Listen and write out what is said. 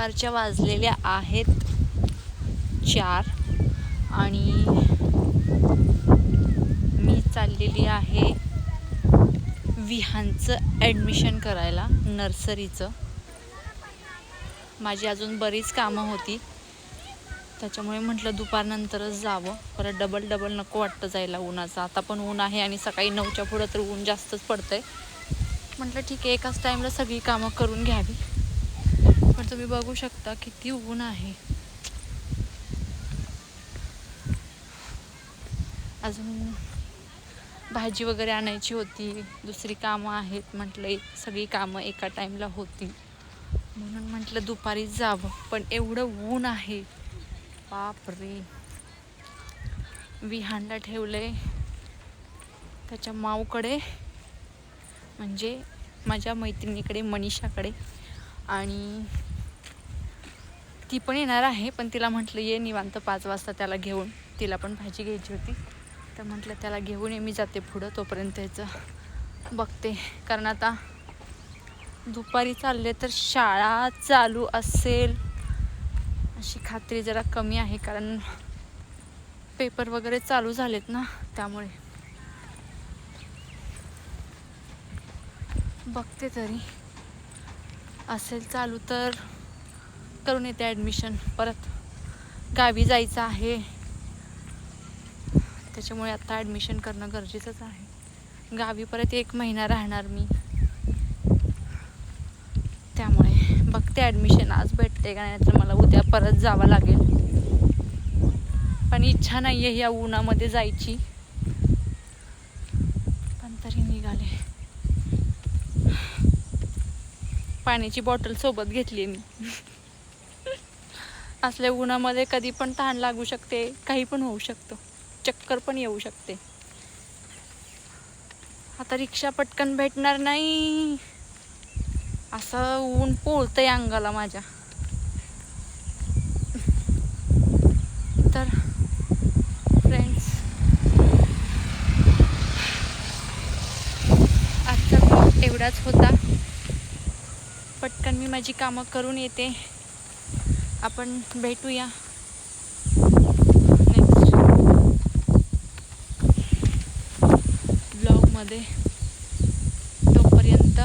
दुपारच्या वाजलेल्या आहेत 4 आणि मी चाललेली आहे विहानचं ॲडमिशन करायला, नर्सरीचं. माझी अजून बरीच कामं होती, त्याच्यामुळे म्हटलं दुपारनंतरच जावं. परत डबल नको वाटतं जायला उन्हाचं. आता पण ऊन आहे आणि सकाळी 9च्या पुढं तर ऊन जास्तच पडतंय. म्हटलं ठीक आहे, एकाच टाईमला सगळी कामं करून घ्यावी. पण तुम्ही बघू शकता किती ऊन आहे. अजून भाजी वगैरे आणायची होती, दुसरी कामं आहेत. म्हटलं सगळी कामं एका टाईमला होती, म्हणून म्हटलं दुपारीच जावं. पण एवढं ऊन आहे, बाप रे. विहानला ठेवलंय त्याच्या माऊकडे, म्हणजे माझ्या मैत्रिणीकडे, मनीषाकडे. आणि ती पण येणार आहे, पण तिला म्हटलं ये निवांत 5 वाजता त्याला घेऊन. तिला पण भाजी घ्यायची होती, तर म्हटलं त्याला घेऊन ये, मी जाते पुढं. तोपर्यंत त्याचं बघते, कारण आता दुपारी चालले तर शाळा चालू असेल अशी खात्री जरा कमी आहे, कारण पेपर वगैरे चालू झालेत ना, त्यामुळे. बघते तरी असेल चालू तर करून येते ॲडमिशन. परत गावी जायचं आहे, त्याच्यामुळे आता ॲडमिशन करणं गरजेचंच आहे. गावी परत 1 महिना राहणार मी, त्यामुळे बघते ॲडमिशन आज भेटते का नाही, तर मला उद्या परत जावं लागेल. पण इच्छा नाही आहे या उन्हामध्ये जायची, पण तरी निघाले. पाण्याची बॉटल सोबत घेतली आहे मी. असल्या उन्हामध्ये कधी पण तहान लागू शकते, काही पण होऊ शकतं, चक्कर पण येऊ शकते. आता रिक्षा पटकन भेटणार नाही, असं ऊन पोळतंय अंगाला माझ्या. तर फ्रेंड्स, आजचा ब्लॉग एवढाच होता. पटकन मी माझी कामं करून येते. आपण भेटूया नेक्स्ट ब्लॉगमध्ये. तोपर्यंत